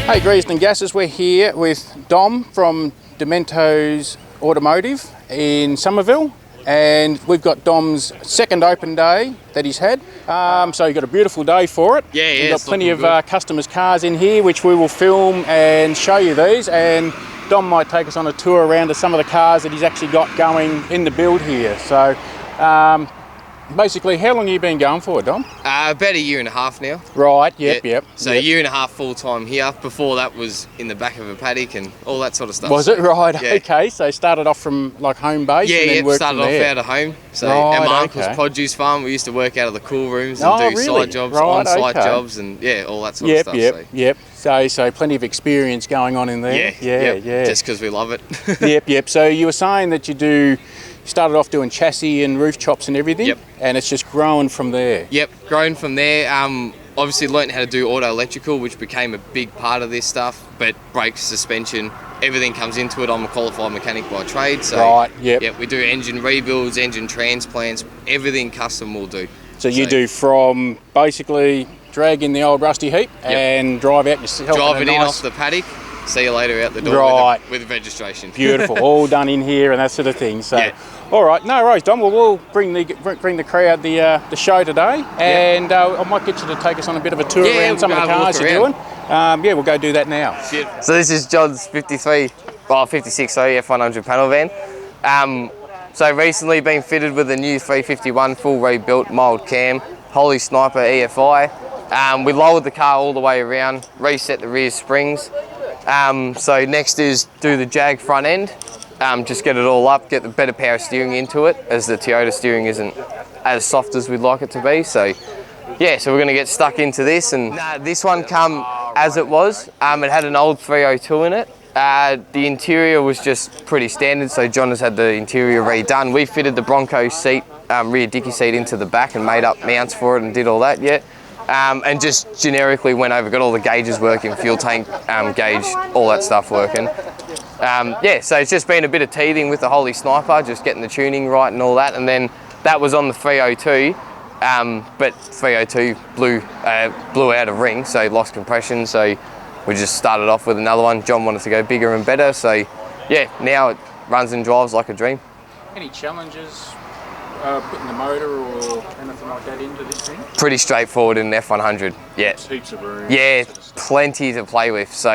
Hey Greased and Gassers, we're here with Dom from DeMentos Automotive in Somerville, and we've got Dom's second open day that he's had. So you've got a beautiful day for it. Yeah, We've got plenty of customers' cars in here, which we will film and show you these, and Dom might take us on a tour around to some of the cars that he's actually got going in the build here. So basically, how long have you been going for, Dom? About a year and a half now. Right, yep. So a year and a half full time here. Before that was in the back of a paddock and all that sort of stuff. Was it? Right, yeah. Okay. So started off from like home base and then worked started from off there. out of home. So Right, at my uncle's produce farm, we used to work out of the cool rooms and do really? side jobs, Right, on-site okay. jobs and all that sort of stuff. Yep. So plenty of experience going on in there. Yeah. Just because we love it. Yep. So you were saying that you started off doing chassis and roof chops and everything. Yep. And it's just grown from there. Yep, grown from there. Obviously learned how to do auto electrical, which became a big part of this stuff, but brakes, suspension, everything comes into it. I'm a qualified mechanic by trade, so right, yep. We do engine rebuilds, engine transplants, everything custom we'll do. So you do from basically drag in the old rusty heap and drive out yourself. Drive it in off the paddock, see you later out the door with registration. Beautiful, all done in here and that sort of thing. So, all right, no worries, Dom. Well, we'll bring the crowd the show today, and I might get you to take us on a bit of a tour around some of the cars you're doing. We'll go do that now. So this is John's 56 F100 panel van. So recently been fitted with a new 351 full rebuilt mild cam, Holy Sniper EFI. We lowered the car all the way around, reset the rear springs. So next is do the Jag front end, just get it all up, get the better power steering into it, as the Toyota steering isn't as soft as we'd like it to be. So yeah, so we're going to get stuck into this, and this one come as it was. It had an old 302 in it. The interior was just pretty standard, so John has had the interior redone. We fitted the Bronco seat, rear dicky seat into the back and made up mounts for it and did all that, and just generically went over, got all the gauges working, fuel tank gauge, all that stuff working. So it's just been a bit of teething with the Holy Sniper, just getting the tuning right and all that, and then that was on the 302, but 302 blew out of ring, so lost compression, so we just started off with another one. John wanted to go bigger and better, so yeah, now it runs and drives like a dream. Any challenges putting the motor or anything like that into this thing? Pretty straightforward in an F100. Yeah. Heaps of room. Yeah, plenty to play with. So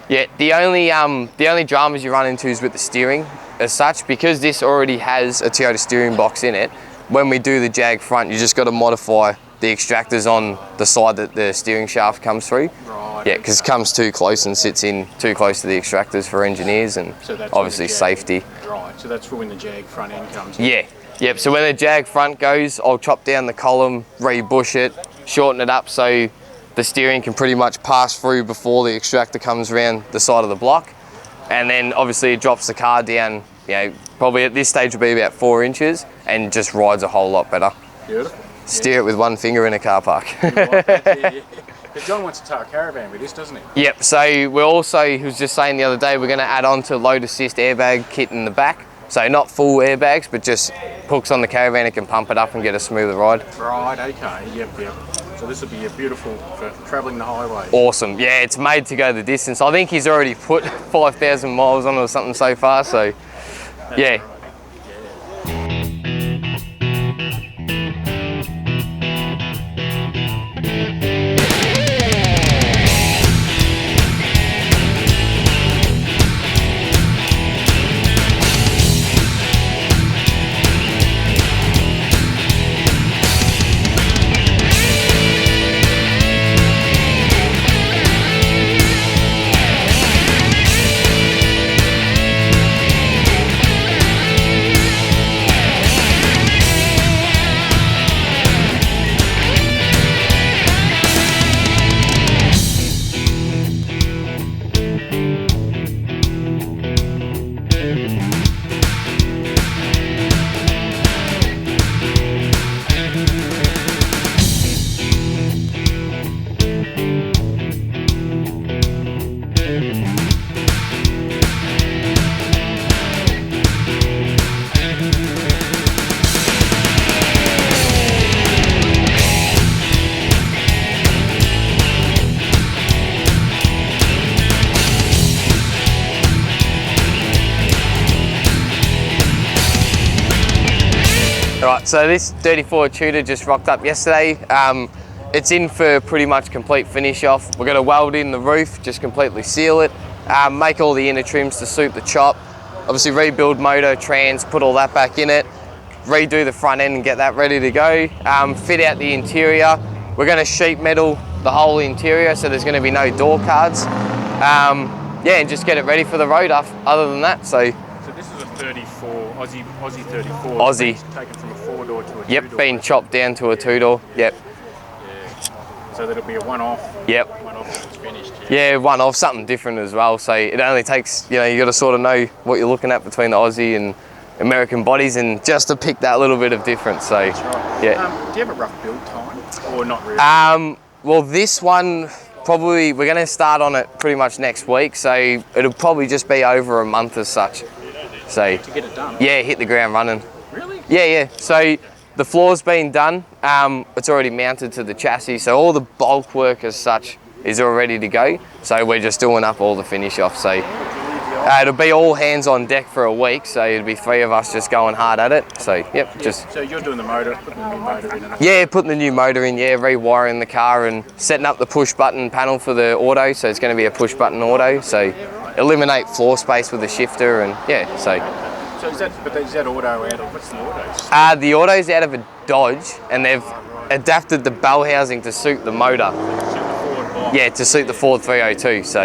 yeah, the only dramas you run into is with the steering as such, because this already has a Toyota steering box in it. When we do the Jag front, you just got to modify the extractors on the side that the steering shaft comes through. Right. Yeah, because it comes too close and sits in too close to the extractors for engineers and so obviously safety. Right, so that's for when the Jag front end comes in. Yep, so when the Jag front goes, I'll chop down the column, re-bush it, shorten it up so the steering can pretty much pass through before the extractor comes around the side of the block. And then obviously it drops the car down, probably at this stage will be about 4 inches and just rides a whole lot better. Beautiful. Steer it with one finger in a car park. But John wants to tow a caravan with this, doesn't he? Yep, so we're also, he was just saying the other day, we're going to add on to load assist airbag kit in the back. So not full airbags, but just hooks on the caravan, it can pump it up and get a smoother ride. Right, okay, yep. So this will be beautiful for travelling the highway. Awesome, yeah, it's made to go the distance. I think he's already put 5,000 miles on it or something so far, so yeah. Right. Right, so this 34 Tudor just rocked up yesterday. It's in for pretty much complete finish off. We're going to weld in the roof, just completely seal it, make all the inner trims to suit the chop, obviously rebuild motor, trans, put all that back in it, redo the front end and get that ready to go, fit out the interior. We're going to sheet metal the whole interior, so there's going to be no door cards. Yeah, and just get it ready for the road other than that. So this is a 34, Aussie 34. Aussie. Taken from a 4-door to a 2-door. Yep, been chopped down to a 2-door, yep. Yeah. So that'll be a one-off. Yep. One-off when it's finished. Yeah, one-off, something different as well. So it only takes, you got to sort of know what you're looking at between the Aussie and American bodies, and just to pick that little bit of difference. So, that's right. Yeah. Do you have a rough build time, or not really? Well, this one, probably, we're going to start on it pretty much next week, so it'll probably just be over a month as such. So to get it done? Yeah, hit the ground running. Really? Yeah. So the floor's been done. It's already mounted to the chassis, so all the bulk work as such is all ready to go. So we're just doing up all the finish off. So it'll be all hands on deck for a week, so it'll be 3 of us just going hard at it. So yep, just. So you're doing the motor, putting the new motor in. Yeah, putting the new motor in. Yeah, rewiring the car and setting up the push button panel for the auto. So it's going to be a push button auto. So eliminate floor space with the shifter, and yeah. So is that auto out of what's the auto? The auto's out of a Dodge, and they've adapted the bell housing to suit the motor. Yeah, to suit the Ford 302. So.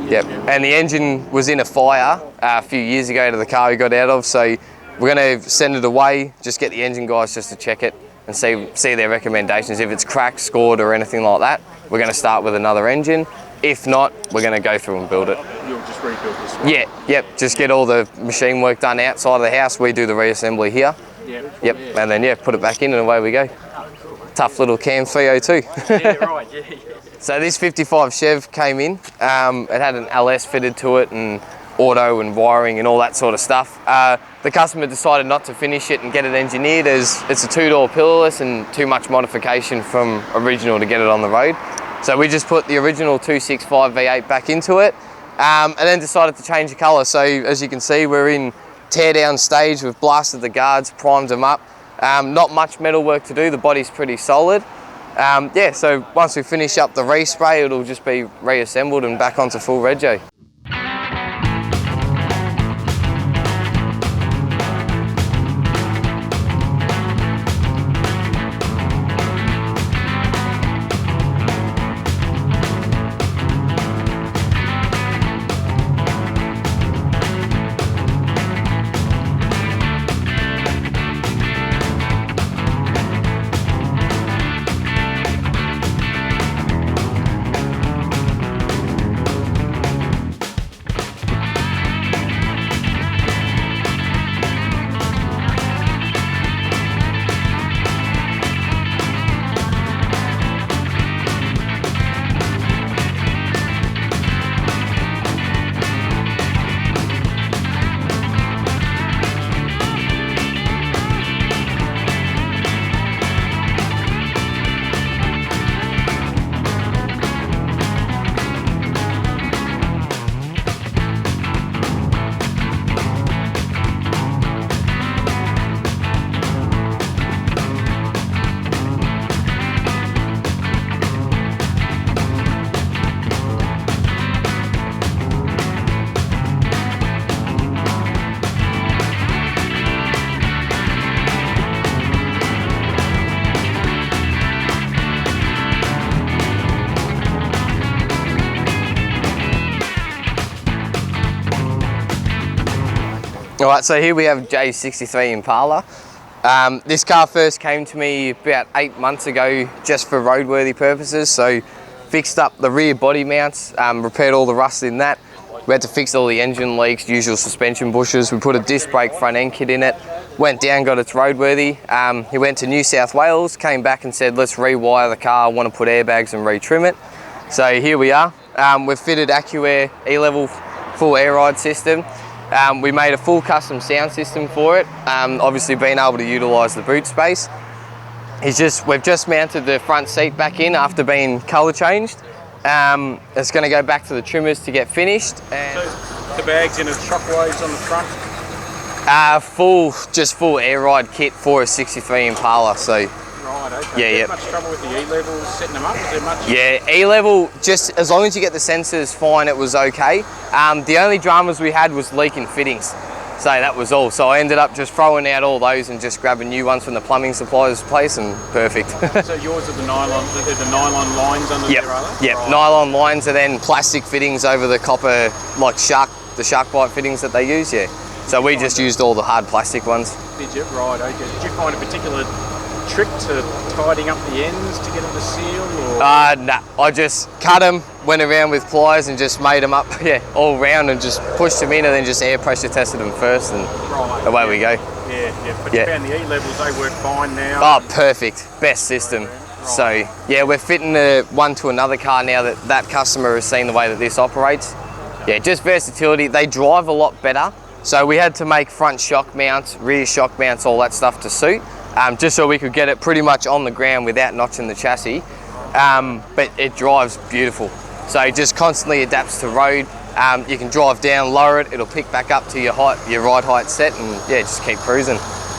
Yep, and the engine was in a fire a few years ago to the car we got out of, so we're going to send it away, just get the engine guys just to check it and see their recommendations. If it's cracked, scored or anything like that, we're going to start with another engine. If not, we're going to go through and build it. You'll just rebuild this one? Yeah, yep, just get all the machine work done outside of the house. We do the reassembly here. Yep, and then put it back in and away we go. Tough little Cam 302. Yeah, right, yeah. So this 55 Chev came in, it had an LS fitted to it and auto and wiring and all that sort of stuff. The customer decided not to finish it and get it engineered, as it's a 2-door pillarless and too much modification from original to get it on the road. So we just put the original 265 V8 back into it, and then decided to change the colour. So as you can see, we're in tear down stage. We've blasted the guards, primed them up. Not much metal work to do, the body's pretty solid. So once we finish up the respray, it'll just be reassembled and back onto full rego. Alright, so here we have J63 Impala. This car first came to me about 8 months ago just for roadworthy purposes. So fixed up the rear body mounts, repaired all the rust in that. We had to fix all the engine leaks, usual suspension bushes. We put a disc brake front end kit in it, went down, got its roadworthy. He went to New South Wales, came back and said, let's rewire the car, I want to put airbags and retrim it. So here we are. We've fitted AccuAir E-Level full air ride system. We made a full custom sound system for it, obviously being able to utilise the boot space. We've just mounted the front seat back in after being colour changed. It's going to go back to the trimmers to get finished. And so the bags in the shockwaves on the front? Just full air ride kit for a 63 Impala. So Right, okay. Yeah, Much trouble with the E-levels setting them up? Is there much? yeah, E-level, just as long as you get the sensors fine, it was okay. The only dramas we had was leaking fittings. So that was all. So I ended up just throwing out all those and just grabbing new ones from the plumbing supplier's place, and perfect. So yours are the nylon lines under Yep. there, are they? Yep. Right. Nylon lines and then plastic fittings over the copper, like the shark bite fittings that they use. Yeah. So we just used all the hard plastic ones. Did you? Right, okay. Did you find a particular trick to tidying up the ends to get them to seal? Or? Nah, I just cut them, went around with pliers and just made them up, all round, and just pushed them in and then just air pressure tested them first, and away we go. Yeah. But you found the E-levels, they work fine now? Oh, perfect. Best system. Right. So, yeah, we're fitting one to another car now that customer has seen the way that this operates. Yeah, just versatility. They drive a lot better. So we had to make front shock mounts, rear shock mounts, all that stuff to suit. Just so we could get it pretty much on the ground without notching the chassis. But it drives beautiful. So it just constantly adapts to road. You can drive down, lower it, it'll pick back up to your ride height set, and just keep cruising.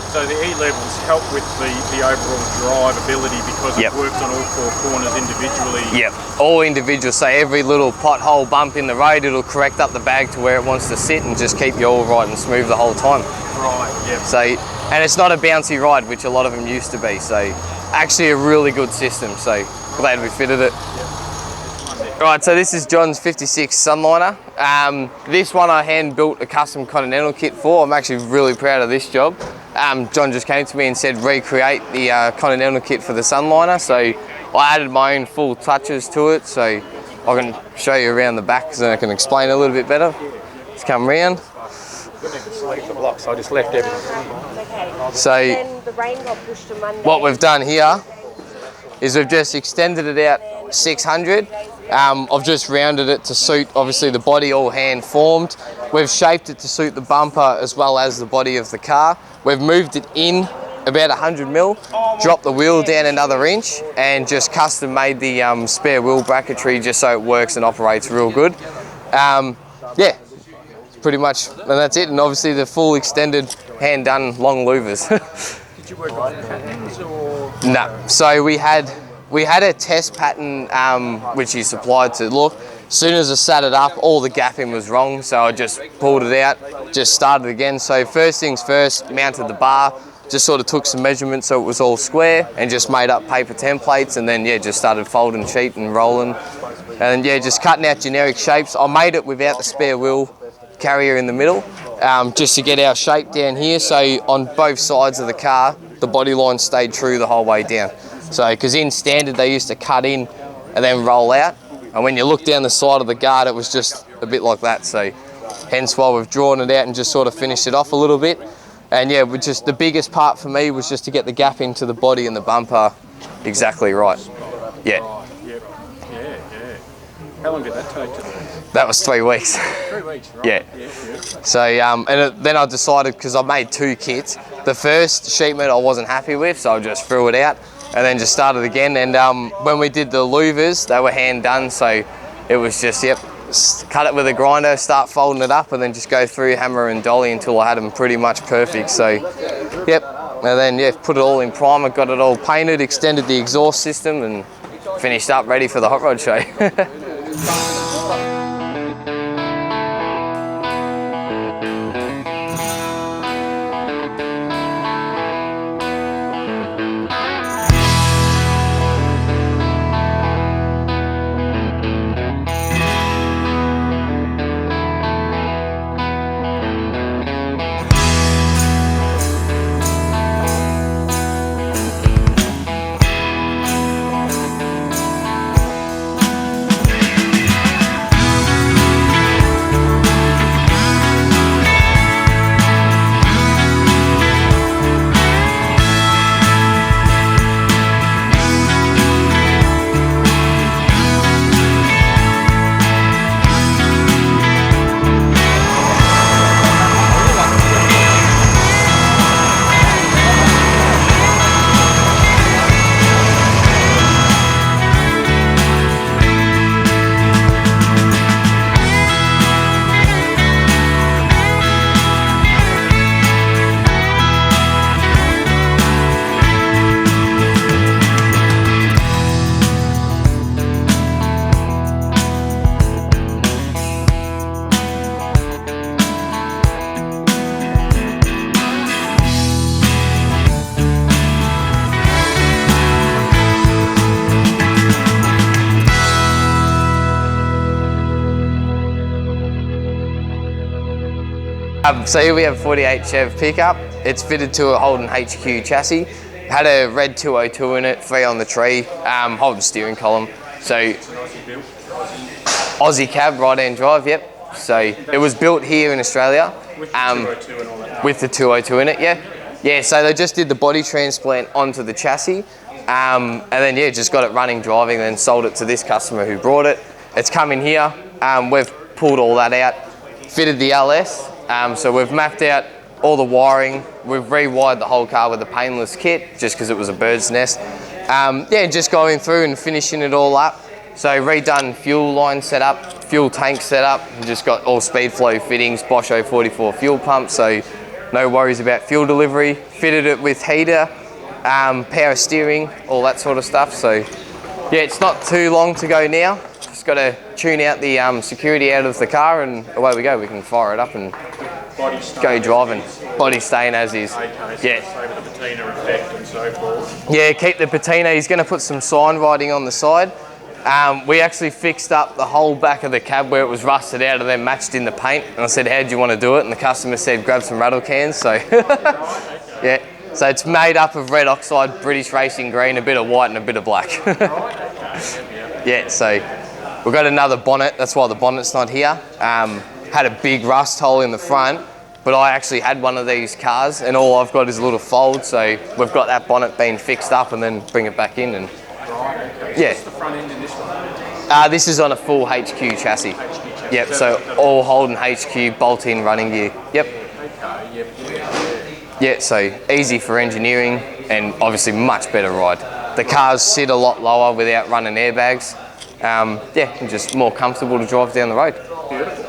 So the E-levels help with the overall drivability because it works on all four corners individually? Yep, all individual. So every little pothole bump in the road, it'll correct up the bag to where it wants to sit and just keep you all right and smooth the whole time. Right, yep. So, and it's not a bouncy ride, which a lot of them used to be. So actually a really good system. So glad we fitted it. Right, so this is John's 56 Sunliner. This one I hand built a custom Continental kit for. I'm actually really proud of this job. John just came to me and said recreate the Continental kit for the Sunliner. So I added my own full touches to it. So I can show you around the back so I can explain a little bit better. Let's come round. So I just left everything. So what we've done here is we've just extended it out 600. I've just rounded it to suit, obviously, the body all hand formed. We've shaped it to suit the bumper as well as the body of the car. We've moved it in about 100 mil, dropped the wheel down another inch, and just custom made the spare wheel bracketry just so it works and operates real good. Pretty much, and that's it. And obviously the full extended hand done long louvers. Did you work on patterns or? No. So we had a test pattern which he supplied to look. As soon as I sat it up, all the gapping was wrong, so I just pulled it out, just started again. So first things first, mounted the bar, just sort of took some measurements so it was all square, and just made up paper templates, and then just started folding sheet and rolling, and just cutting out generic shapes. I made it without the spare wheel carrier in the middle, just to get our shape down here. So on both sides of the car, the body line stayed true the whole way down. So, because in standard they used to cut in and then roll out, and when you look down the side of the guard, it was just a bit like that. So, hence why we've drawn it out and just sort of finished it off a little bit. And the biggest part for me was just to get the gap into the body and the bumper exactly right. Yeah. Yep. Yeah. How long did that take to do? That was 3 weeks. 3 weeks, right? Yeah. So, then I decided, because I made 2 kits. The first sheet metal I wasn't happy with, so I just threw it out and then just started again. And when we did the louvers, they were hand done, so it was just, cut it with a grinder, start folding it up, and then just go through hammer and dolly until I had them pretty much perfect. So, and then put it all in primer, got it all painted, extended the exhaust system, and finished up ready for the hot rod show. So here we have a 48 Chev pickup. It's fitted to a Holden HQ chassis. Had a red 202 in it, 3 on the tree, Holden steering column. So Aussie cab, right-hand drive, yep. So it was built here in Australia. With the 202 in it, yeah. Yeah, so they just did the body transplant onto the chassis. And then, yeah, just got it running, driving, then sold it to this customer who brought it. It's come in here. We've pulled all that out, fitted the LS. So we've mapped out all the wiring. We've rewired the whole car with a painless kit, just because it was a bird's nest. Yeah, just going through and finishing it all up. So redone fuel line setup, fuel tank setup, and just got all speed flow fittings, Bosch 044 fuel pump, so no worries about fuel delivery. Fitted it with heater, power steering, all that sort of stuff. So yeah, it's not too long to go now. Just got to tune out the security out of the car and away we go. We can fire it up and go driving. Body staying as is. Yeah. So with the patina effect and so forth. Yeah, keep the patina. He's going to put some sign writing on the side. We actually fixed up the whole back of the cab where it was rusted out and then matched in the paint. And I said, how do you want to do it? And the customer said, grab some rattle cans. So yeah, so it's made up of red oxide, British racing green, a bit of white and a bit of black. Yeah, so we've got another bonnet. That's why the bonnet's not here. Had a big rust hole in the front, but I actually had one of these cars and all I've got is a little fold. So we've got that bonnet being fixed up and then bring it back in. And yeah. What's the front end in this one? This is on a full HQ chassis. Yep, so all Holden HQ bolt-in running gear. Yep. Okay, yep. Yeah, so easy for engineering and obviously much better ride. The cars sit a lot lower without running airbags. Yeah, and just more comfortable to drive down the road. Beautiful.